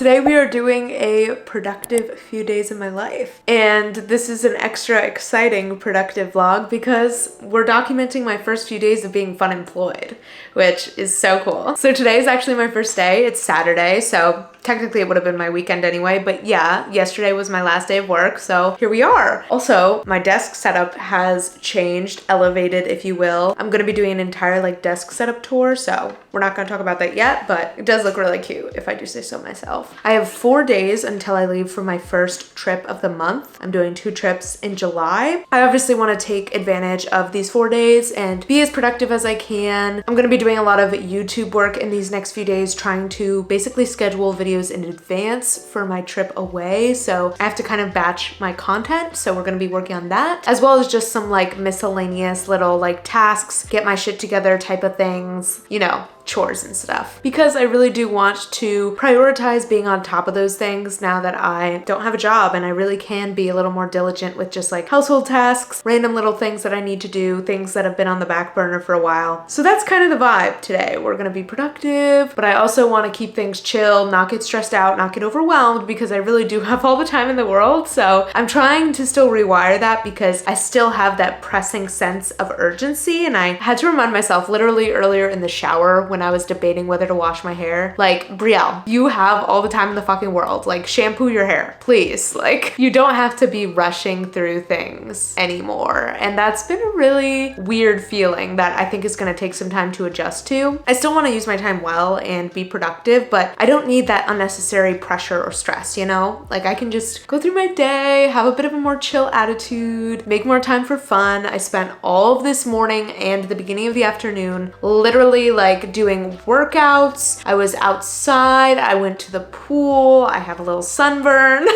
Today we are doing a productive few days of my life. And this is an extra exciting productive vlog because we're documenting my first few days of being funemployed, which is so cool. So today is actually my first day. It's Saturday, so technically it would have been my weekend anyway, but yeah, yesterday was my last day of work, so here we are. Also, my desk setup has changed, elevated, if you will. I'm gonna be doing an entire like desk setup tour, so we're not gonna talk about that yet, but it does look really cute if I do say so myself. I have 4 days until I leave for my first trip of the month. I'm doing 2 trips in July. I obviously wanna take advantage of these 4 days and be as productive as I can. I'm gonna be doing a lot of YouTube work in these next few days, trying to basically schedule videos in advance for my trip away. So I have to kind of batch my content. So we're gonna be working on that, as well as just some like miscellaneous little like tasks, get my shit together type of things, you know, chores and stuff, because I really do want to prioritize being on top of those things now that I don't have a job, and I really can be a little more diligent with just like household tasks, random little things that I need to do, things that have been on the back burner for a while. So that's kind of the vibe today. We're gonna be productive, but I also want to keep things chill, not get stressed out, not get overwhelmed, because I really do have all the time in the world. So I'm trying to still rewire that because I still have that pressing sense of urgency, and I had to remind myself literally earlier in the shower when I was debating whether to wash my hair, like, Brielle, you have all the time in the fucking world. Like, shampoo your hair, please. Like, you don't have to be rushing through things anymore. And that's been a really weird feeling that I think is gonna take some time to adjust to. I still wanna use my time well and be productive, but I don't need that unnecessary pressure or stress, you know? Like, I can just go through my day, have a bit of a more chill attitude, make more time for fun. I spent all of this morning and the beginning of the afternoon literally like doing workouts. I was outside, I went to the pool, I have a little sunburn,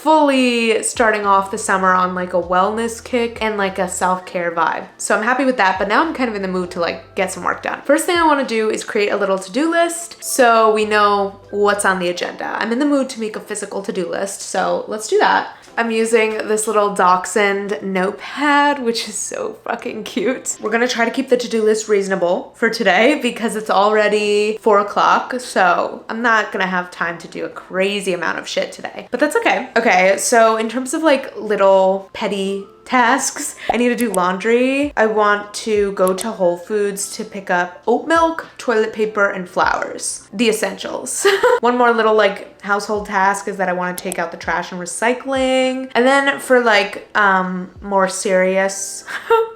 fully starting off the summer on like a wellness kick and like a self-care vibe. So I'm happy with that, but now I'm kind of in the mood to like get some work done. First thing I want to do is create a little to-do list so we know what's on the agenda. I'm in the mood to make a physical to-do list, so let's do that. I'm using this little Dachshund notepad, which is so fucking cute. We're gonna try to keep the to-do list reasonable for today because it's already 4 o'clock, so I'm not gonna have time to do a crazy amount of shit today, but that's okay. Okay, so in terms of like little petty tasks, I need to do laundry. I want to go to Whole Foods to pick up oat milk, toilet paper, and flowers. The essentials. One more little like household task is that I want to take out the trash and recycling. And then for like more serious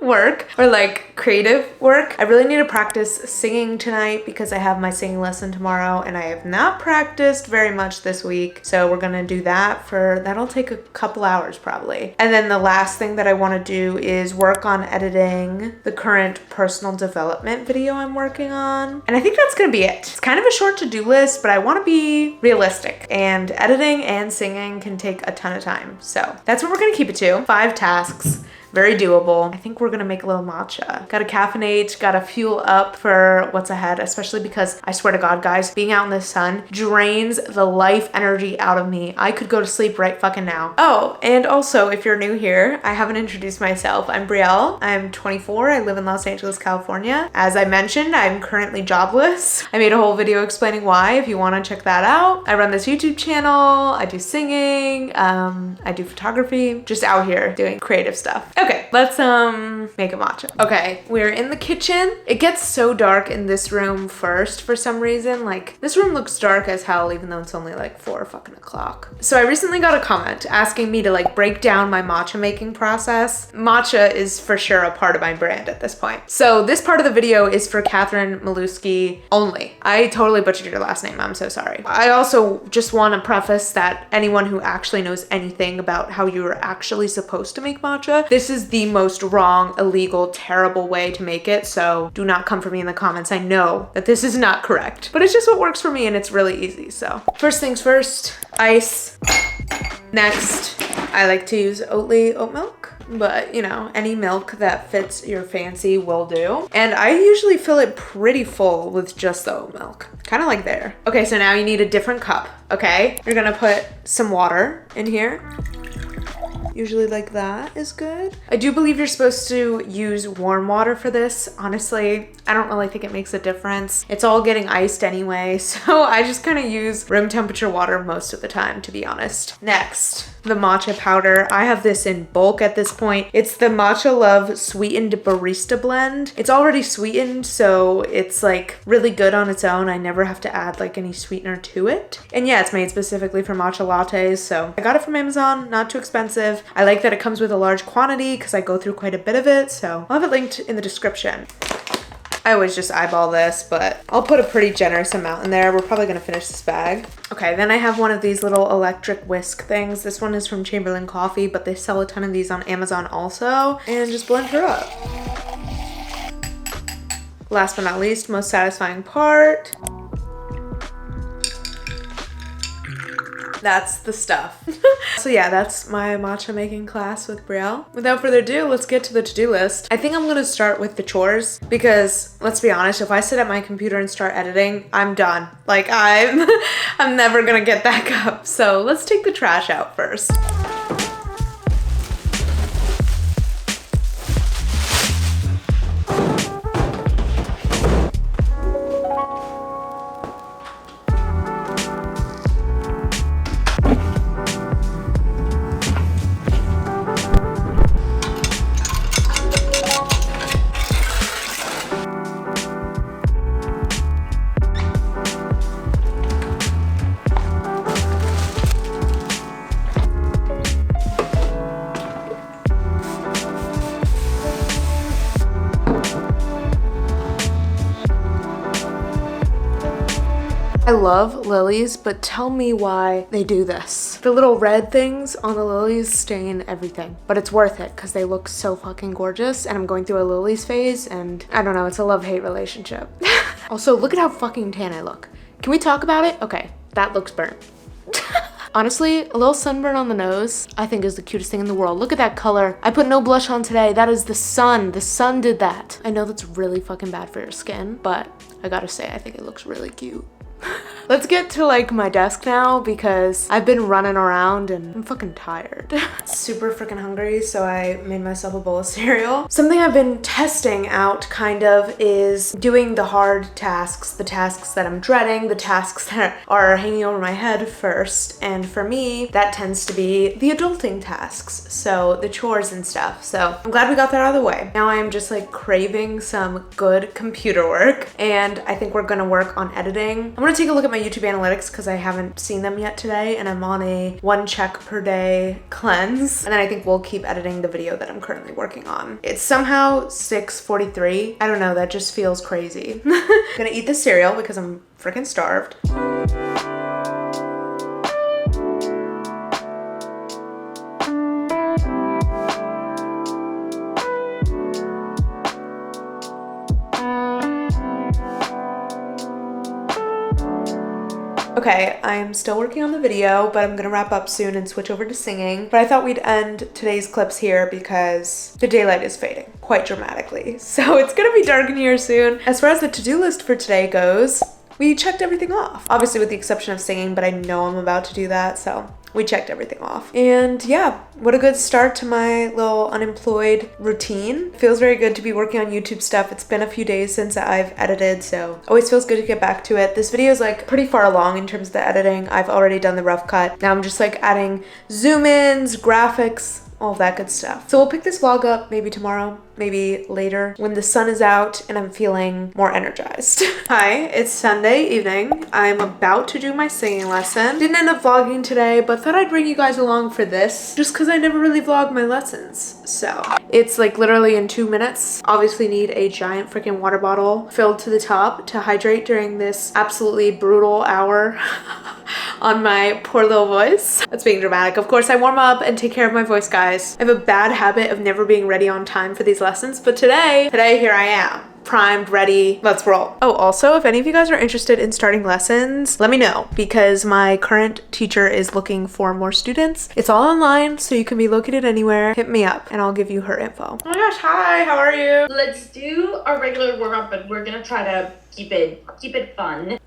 work or like creative work, I really need to practice singing tonight because I have my singing lesson tomorrow and I have not practiced very much this week. So we're gonna do that that'll take a couple hours probably. And then the last thing that I want to do is work on editing the current personal development video I'm working on. And I think that's gonna be it. It's kind of a short to-do list, but I want to be realistic, and editing and singing can take a ton of time. So that's what we're gonna keep it to. 5 tasks. Very doable. I think we're gonna make a little matcha. Gotta caffeinate, gotta fuel up for what's ahead, especially because I swear to God, guys, being out in the sun drains the life energy out of me. I could go to sleep right fucking now. Oh, and also, if you're new here, I haven't introduced myself. I'm Brielle. I'm 24. I live in Los Angeles, California. As I mentioned, I'm currently jobless. I made a whole video explaining why, if you wanna check that out. I run this YouTube channel. I do singing. I do photography. Just out here doing creative stuff. Okay, let's make a matcha. Okay, we're in the kitchen. It gets so dark in this room first for some reason. Like, this room looks dark as hell even though it's only like 4 fucking o'clock. So I recently got a comment asking me to like break down my matcha making process. Matcha is for sure a part of my brand at this point. So this part of the video is for Catherine Maluski only. I totally butchered your last name. I'm so sorry. I also just want to preface that anyone who actually knows anything about how you're actually supposed to make matcha, this is the most wrong, illegal, terrible way to make it, so do not come for me in the comments. I know that this is not correct, but it's just what works for me and it's really easy. So first things first, ice. Next, I like to use Oatly oat milk, but you know, any milk that fits your fancy will do. And I usually fill it pretty full with just the oat milk, kind of like there. Okay, so now you need a different cup, okay? You're gonna put some water in here. Usually like that is good. I do believe you're supposed to use warm water for this. Honestly, I don't really think it makes a difference. It's all getting iced anyway, so I just kind of use room temperature water most of the time, to be honest. Next, the matcha powder. I have this in bulk at this point. It's the Matcha Love Sweetened Barista Blend. It's already sweetened, so it's like really good on its own. I never have to add like any sweetener to it. And yeah, it's made specifically for matcha lattes, so I got it from Amazon, not too expensive. I like that it comes with a large quantity because I go through quite a bit of it, so I'll have it linked in the description. I always just eyeball this, but I'll put a pretty generous amount in there. We're probably gonna finish this bag. Okay, then I have one of these little electric whisk things. This one is from Chamberlain Coffee, but they sell a ton of these on Amazon also. And just blend her up. Last but not least, most satisfying part. That's the stuff. So yeah, that's my matcha making class with Brielle. Without further ado, let's get to the to-do list. I think I'm gonna start with the chores because let's be honest, if I sit at my computer and start editing, I'm done. Like I'm never gonna get back up. So let's take the trash out first. I love lilies, but tell me why they do this. The little red things on the lilies stain everything, but it's worth it because they look so fucking gorgeous, and I'm going through a lilies phase, and I don't know, it's a love-hate relationship. Also, look at how fucking tan I look. Can we talk about it? Okay, that looks burnt. Honestly, a little sunburn on the nose, I think is the cutest thing in the world. Look at that color. I put no blush on today. That is the sun. The sun did that. I know that's really fucking bad for your skin, but I gotta say, I think it looks really cute. Let's get to like my desk now because I've been running around and I'm fucking tired. Super freaking hungry, so I made myself a bowl of cereal. Something I've been testing out kind of is doing the hard tasks, the tasks that I'm dreading, the tasks that are hanging over my head first. And for me, that tends to be the adulting tasks, so the chores and stuff. So I'm glad we got that out of the way. Now I am just like craving some good computer work, and I think we're gonna work on editing. I'm gonna take a look at my YouTube analytics because I haven't seen them yet today, and I'm on a 1 check per day cleanse. And then I think we'll keep editing the video that I'm currently working on. It's somehow 6:43. I don't know, that just feels crazy. I'm gonna eat the cereal because I'm freaking starved. Okay, I'm still working on the video, but I'm gonna wrap up soon and switch over to singing. But I thought we'd end today's clips here because the daylight is fading quite dramatically. So it's gonna be dark in here soon. As far as the to-do list for today goes, we checked everything off. Obviously with the exception of singing, but I know I'm about to do that, so we checked everything off. And yeah, what a good start to my little unemployed routine. Feels very good to be working on YouTube stuff. It's been a few days since I've edited, so always feels good to get back to it. This video is like pretty far along in terms of the editing. I've already done the rough cut. Now I'm just like adding zoom ins, graphics, all of that good stuff. So we'll pick this vlog up maybe tomorrow, maybe later when the sun is out and I'm feeling more energized. Hi, it's Sunday evening. I'm about to do my singing lesson. Didn't end up vlogging today, but thought I'd bring you guys along for this just because I never really vlog my lessons. So it's like literally in 2 minutes. Obviously need a giant freaking water bottle filled to the top to hydrate during this absolutely brutal hour on my poor little voice. That's being dramatic. Of course, I warm up and take care of my voice, guys. I have a bad habit of never being ready on time for these lessons, but today here I am. Primed, ready, let's roll. Oh, also, if any of you guys are interested in starting lessons, let me know because my current teacher is looking for more students. It's all online, so you can be located anywhere. Hit me up and I'll give you her info. Oh my gosh, hi, how are you? Let's do our regular warm up, but we're gonna try to keep it fun.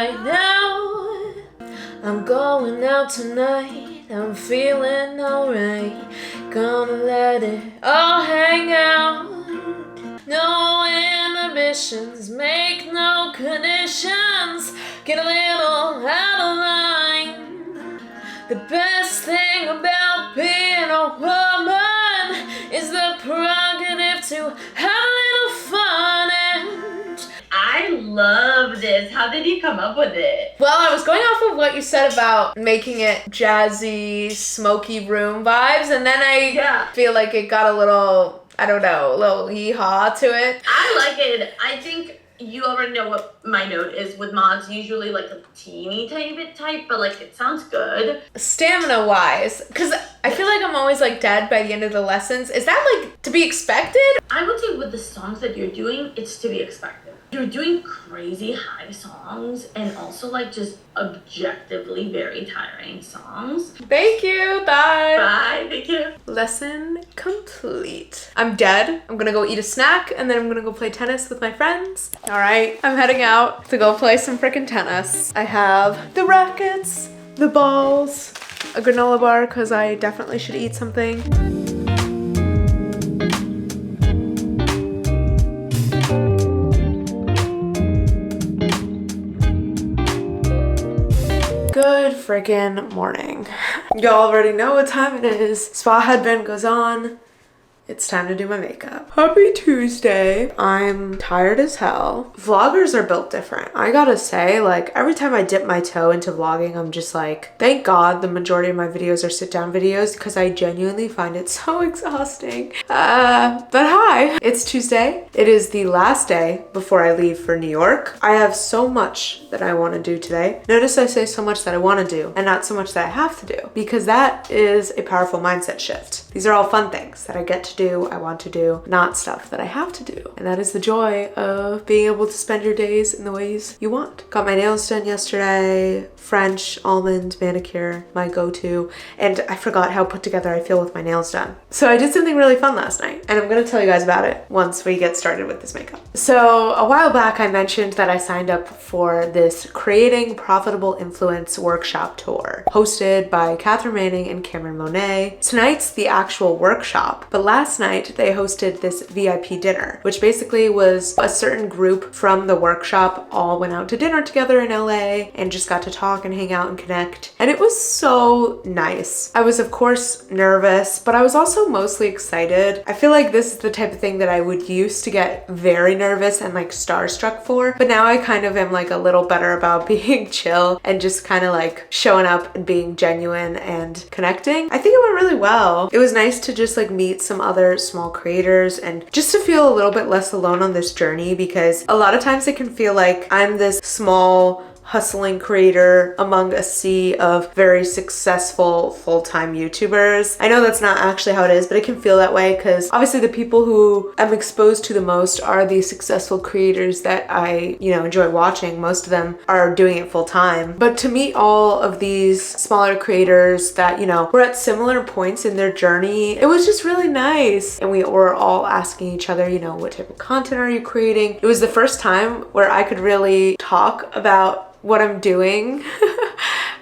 right now. I'm going out tonight, I'm feeling alright. Gonna let it all hang out. No inhibitions, make no conditions. Get a little out of line. The best thing about being a woman is the prerogative to have a little fun. And I love this. How did you come up with it? well, I was going off of what you said about making it jazzy, smoky room vibes, and then I feel like it got a little, I don't know, a little yee-haw to it. I like it. I think you already know what my note is with mods. Usually like a teeny tiny bit tight, but like it sounds good. Stamina wise, because I feel like I'm always like dead by the end of the lessons. Is that like to be expected? I would say with the songs that you're doing, it's to be expected. You're doing crazy high songs and also like just objectively very tiring songs. Thank you. Bye. Bye. Thank you. Lesson complete. I'm dead. I'm gonna go eat a snack and then I'm gonna go play tennis with my friends. All right, I'm heading out to go play some frickin' tennis. I have the rackets, the balls, a granola bar because I definitely should eat something. Good freaking morning. Y'all already know what time it is. Spa headband goes on. It's time to do my makeup. Happy Tuesday. I'm tired as hell. Vloggers are built different. I gotta say, like, every time I dip my toe into vlogging, I'm just like, thank God the majority of my videos are sit-down videos because I genuinely find it so exhausting. But hi, it's Tuesday. It is the last day before I leave for New York. I have so much that I want to do today. Notice I say so much that I want to do and not so much that I have to do, because that is a powerful mindset shift. These are all fun things that I get to do, I want to do, not stuff that I have to do. And that is the joy of being able to spend your days in the ways you want. Got my nails done yesterday, French almond manicure, my go-to, and I forgot how put together I feel with my nails done. So I did something really fun last night, and I'm gonna tell you guys about it once we get started with this makeup. So a while back I mentioned that I signed up for this Creating Profitable Influence workshop tour, hosted by Catherine Manning and Cameron Monet. Tonight's the actual workshop, but last night they hosted this VIP dinner, which basically was a certain group from the workshop all went out to dinner together in LA and just got to talk and hang out and connect. And it was so nice. I was of course nervous, but I was also mostly excited. I feel like this is the type of thing that I would used to get very nervous and like starstruck for, but now I kind of am like a little better about being chill and just kind of like showing up and being genuine and connecting. I think it went really well. It was nice to just like meet some other small creators and just to feel a little bit less alone on this journey, because a lot of times it can feel like I'm this small hustling creator among a sea of very successful full-time YouTubers. I know that's not actually how it is, but it can feel that way because obviously the people who I'm exposed to the most are the successful creators that I, enjoy watching. Most of them are doing it full-time. But to meet all of these smaller creators that, were at similar points in their journey, it was just really nice. And we were all asking each other, what type of content are you creating? It was the first time where I could really talk about what I'm doing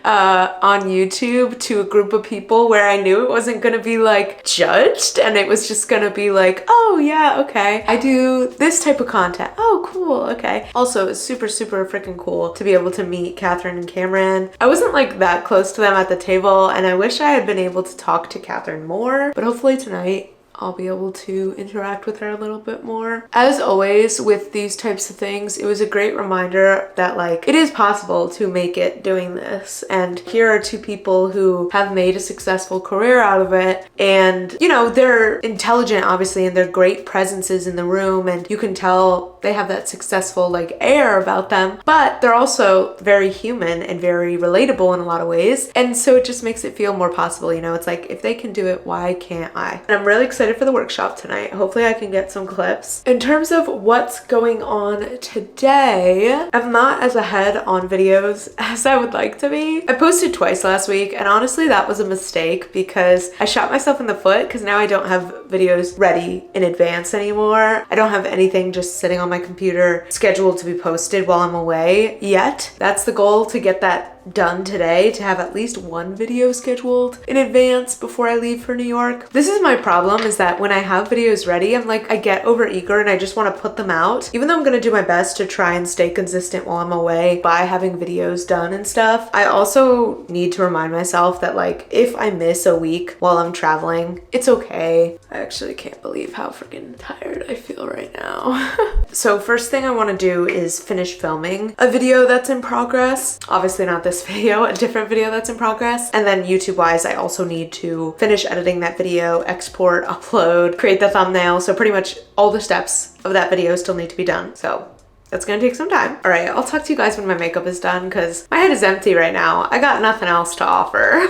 on YouTube to a group of people where I knew it wasn't gonna be like judged and it was just gonna be like, oh yeah, okay, I do this type of content. Oh, cool, okay. Also, it's super, super freaking cool to be able to meet Catherine and Cameron. I wasn't like that close to them at the table and I wish I had been able to talk to Catherine more, but hopefully tonight I'll be able to interact with her a little bit more. As always with these types of things, it was a great reminder that like it is possible to make it doing this. And here are two people who have made a successful career out of it. And they're intelligent obviously and they're great presences in the room and you can tell they have that successful like air about them, but they're also very human and very relatable in a lot of ways. And so it just makes it feel more possible, it's like if they can do it, why can't I? And I'm really excited excited for the workshop tonight. Hopefully I can get some clips. In terms of what's going on today, I'm not as ahead on videos as I would like to be. I posted twice last week, and honestly that was a mistake because I shot myself in the foot because now I don't have videos ready in advance anymore. I don't have anything just sitting on my computer scheduled to be posted while I'm away yet. That's the goal, to get that done today, to have at least one video scheduled in advance before I leave for New York. This is my problem, is that when I have videos ready, I'm like, I get over eager and I just want to put them out. Even though I'm gonna do my best to try and stay consistent while I'm away by having videos done and stuff, I also need to remind myself that like, if I miss a week while I'm traveling, it's okay. I actually can't believe how freaking tired I feel right now. So first thing I want to do is finish filming a video that's in progress. Obviously not this video, a different video that's in progress. And then YouTube wise, I also need to finish editing that video, export, upload, create the thumbnail. So pretty much all the steps of that video still need to be done. So that's gonna take some time. All right, I'll talk to you guys when my makeup is done because my head is empty right now. I got nothing else to offer.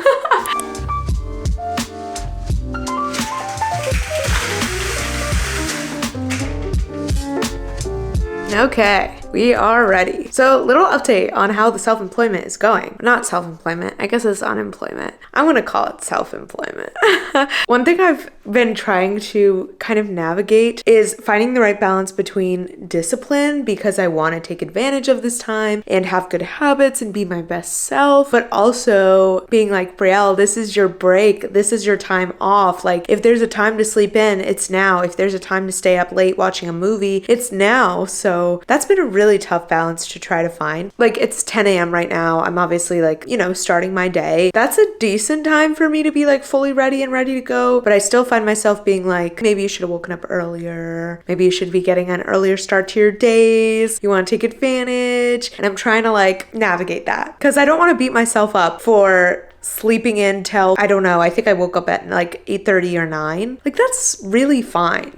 Okay, we are ready. So little update on how the self-employment is going. Not self-employment, I guess it's unemployment. I'm gonna call it self-employment. One thing I've been trying to kind of navigate is finding the right balance between discipline, because I want to take advantage of this time and have good habits and be my best self, but also being like, Brielle, this is your break. This is your time off. Like, if there's a time to sleep in, it's now. If there's a time to stay up late watching a movie, it's now. So that's been a really tough balance to try to find. Like, it's 10 a.m. right now. I'm obviously like, you know, starting my day. That's a decent time for me to be like fully ready and ready to go, but I still find myself being like, maybe you should have woken up earlier. Maybe you should be getting an earlier start to your days. You want to take advantage. And I'm trying to like navigate that because I don't want to beat myself up for sleeping in till, I don't know, I think I woke up at like 8:30 or 9. Like, that's really fine.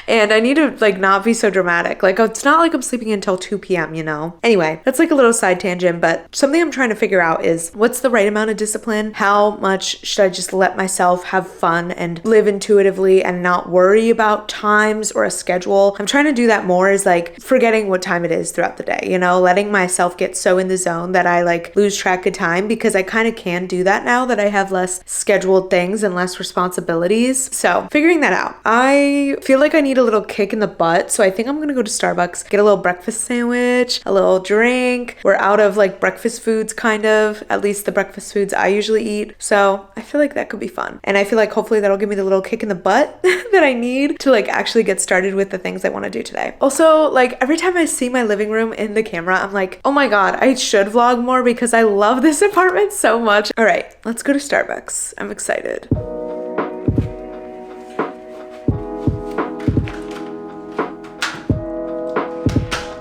And I need to like not be so dramatic. Like, it's not like I'm sleeping until 2 p.m., you know? Anyway, that's like a little side tangent, but something I'm trying to figure out is what's the right amount of discipline? How much should I just let myself have fun and live intuitively and not worry about times or a schedule? I'm trying to do that more, is like forgetting what time it is throughout the day, you know, letting myself get so in the zone that I like lose track of time, because I kind of can do that now that I have less scheduled things and less responsibilities. So figuring that out. I feel like I need a little kick in the butt. So I think I'm gonna go to Starbucks, get a little breakfast sandwich, a little drink. We're out of like breakfast foods, kind of, at least the breakfast foods I usually eat. So I feel like that could be fun. And I feel like hopefully that'll give me the little kick in the butt that I need to like actually get started with the things I want to do today. Also, like every time I see my living room in the camera, I'm like, oh my God, I should vlog more because I love this apartment so much. All right, let's go to Starbucks. I'm excited.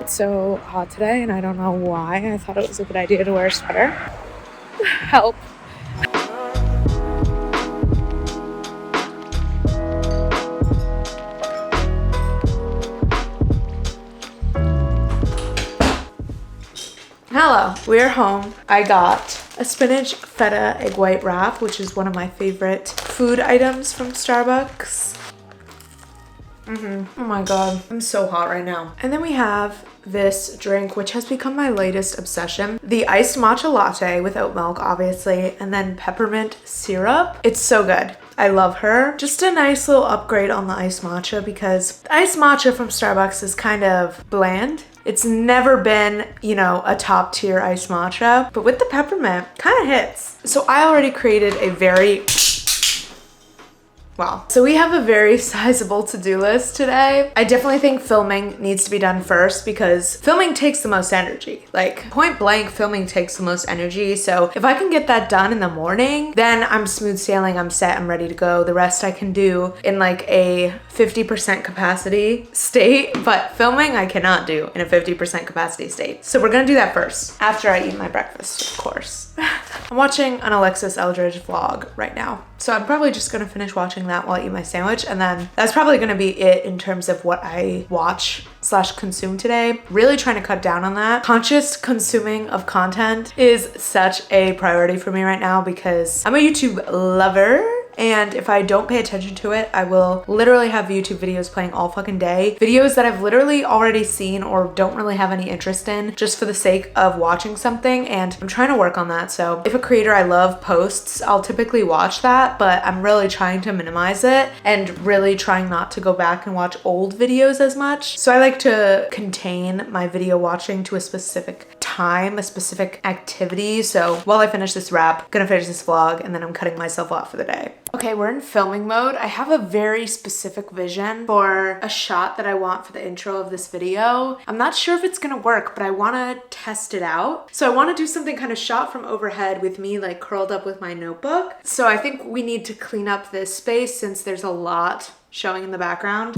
It's so hot today and I don't know why. I thought it was a good idea to wear a sweater. Help. Hello, we're home. I got a spinach feta egg white wrap, which is one of my favorite food items from Starbucks. Oh my God, I'm so hot right now. And then we have this drink, which has become my latest obsession. The iced matcha latte with oat milk, obviously, and then peppermint syrup. It's so good. I love her. Just a nice little upgrade on the iced matcha, because the iced matcha from Starbucks is kind of bland. It's never been, you know, a top tier iced matcha, but with the peppermint, kind of hits. So I already created a very Wow. So we have a very sizable to-do list today. I definitely think filming needs to be done first because filming takes the most energy. Like, point blank, filming takes the most energy. So if I can get that done in the morning, then I'm smooth sailing, I'm set, I'm ready to go. The rest I can do in like a 50% capacity state, but filming I cannot do in a 50% capacity state. So we're gonna do that first, after I eat my breakfast, of course. I'm watching an Alexis Eldridge vlog right now. So I'm probably just gonna finish watching that while I eat my sandwich, and then that's probably gonna be it in terms of what I watch / consume today. Really trying to cut down on that. Conscious consuming of content is such a priority for me right now because I'm a YouTube lover and if I don't pay attention to it, I will literally have YouTube videos playing all fucking day. Videos that I've literally already seen or don't really have any interest in, just for the sake of watching something, and I'm trying to work on that. So if a creator I love posts, I'll typically watch that, but I'm really trying to minimize it and really trying not to go back and watch old videos as much. So I like to contain my video watching to a specific time, a specific activity. So while I finish this wrap, I'm gonna finish this vlog, and then I'm cutting myself off for the day. Okay, we're in filming mode. I have a very specific vision for a shot that I want for the intro of this video. I'm not sure if it's gonna work, but I wanna test it out. So I wanna do something kind of shot from overhead with me like curled up with my notebook. So I think we need to clean up this space since there's a lot showing in the background.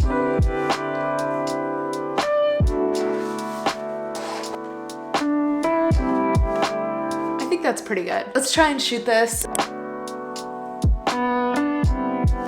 I think that's pretty good. Let's try and shoot this.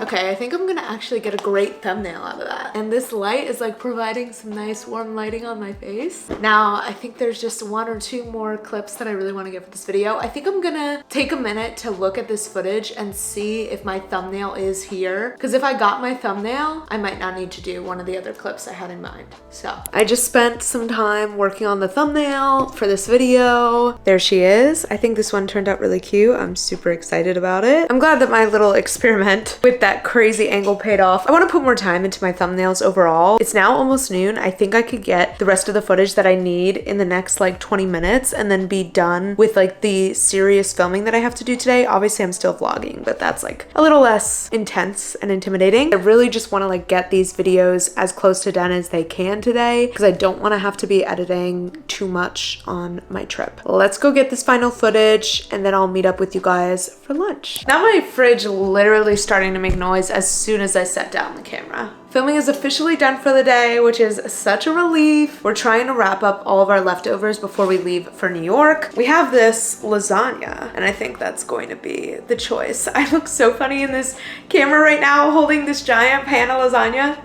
Okay, I think I'm gonna actually get a great thumbnail out of that. And this light is like providing some nice warm lighting on my face. Now, I think there's just 1 or 2 more clips that I really wanna get for this video. I think I'm gonna take a minute to look at this footage and see if my thumbnail is here. Because if I got my thumbnail, I might not need to do one of the other clips I had in mind. So, I just spent some time working on the thumbnail for this video. There she is. I think this one turned out really cute. I'm super excited about it. I'm glad that my little experiment with that crazy angle paid off. I want to put more time into my thumbnails overall. It's now almost noon. I think I could get the rest of the footage that I need in the next like 20 minutes and then be done with like the serious filming that I have to do today. Obviously I'm still vlogging, but that's like a little less intense and intimidating. I really just want to like get these videos as close to done as they can today because I don't want to have to be editing too much on my trip. Let's go get this final footage and then I'll meet up with you guys for lunch. Now my fridge literally starting to make noise as soon as I set down the camera. Filming is officially done for the day, which is such a relief. We're trying to wrap up all of our leftovers before we leave for New York. We have this lasagna, and I think that's going to be the choice. I look so funny in this camera right now holding this giant pan of lasagna.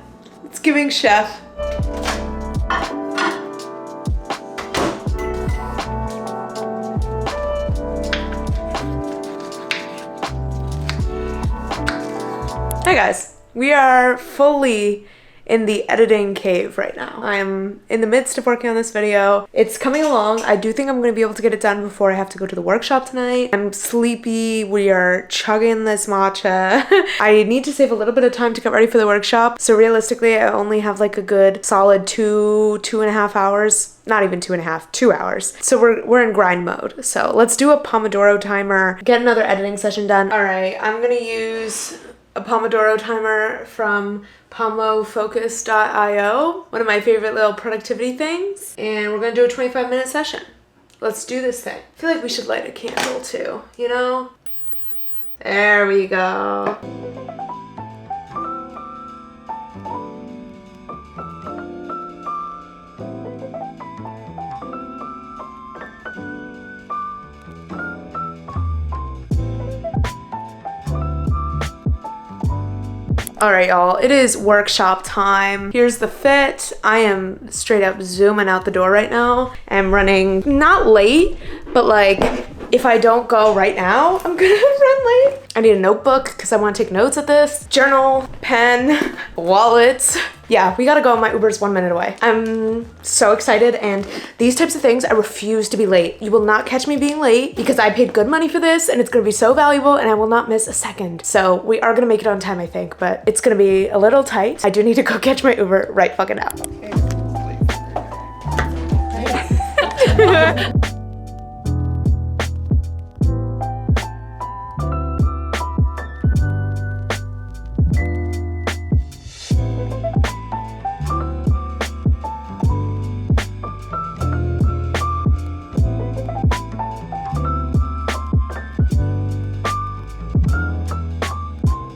It's giving chef. Hi guys, we are fully in the editing cave right now. I'm in the midst of working on this video. It's coming along. I do think I'm gonna be able to get it done before I have to go to the workshop tonight. I'm sleepy. We are chugging this matcha. I need to save a little bit of time to get ready for the workshop. So realistically, I only have like a good solid 2.5 hours. Not even 2.5, 2 hours. So we're in grind mode. So let's do a Pomodoro timer, get another editing session done. All right, I'm gonna use a Pomodoro timer from pomofocus.io, one of my favorite little productivity things. And we're gonna do a 25-minute session. Let's do this thing. I feel like we should light a candle too, you know? There we go. All right, y'all, it is workshop time. Here's the fit. I am straight up zooming out the door right now. I'm running not late, but like if I don't go right now, I'm gonna run late. I need a notebook because I want to take notes at this. Journal, pen, wallet. Yeah, we gotta go. My Uber's 1 minute away. I'm so excited, and these types of things, I refuse to be late. You will not catch me being late because I paid good money for this and it's gonna be so valuable and I will not miss a second. So we are gonna make it on time, I think, but it's gonna be a little tight. I do need to go catch my Uber right fucking now. Okay.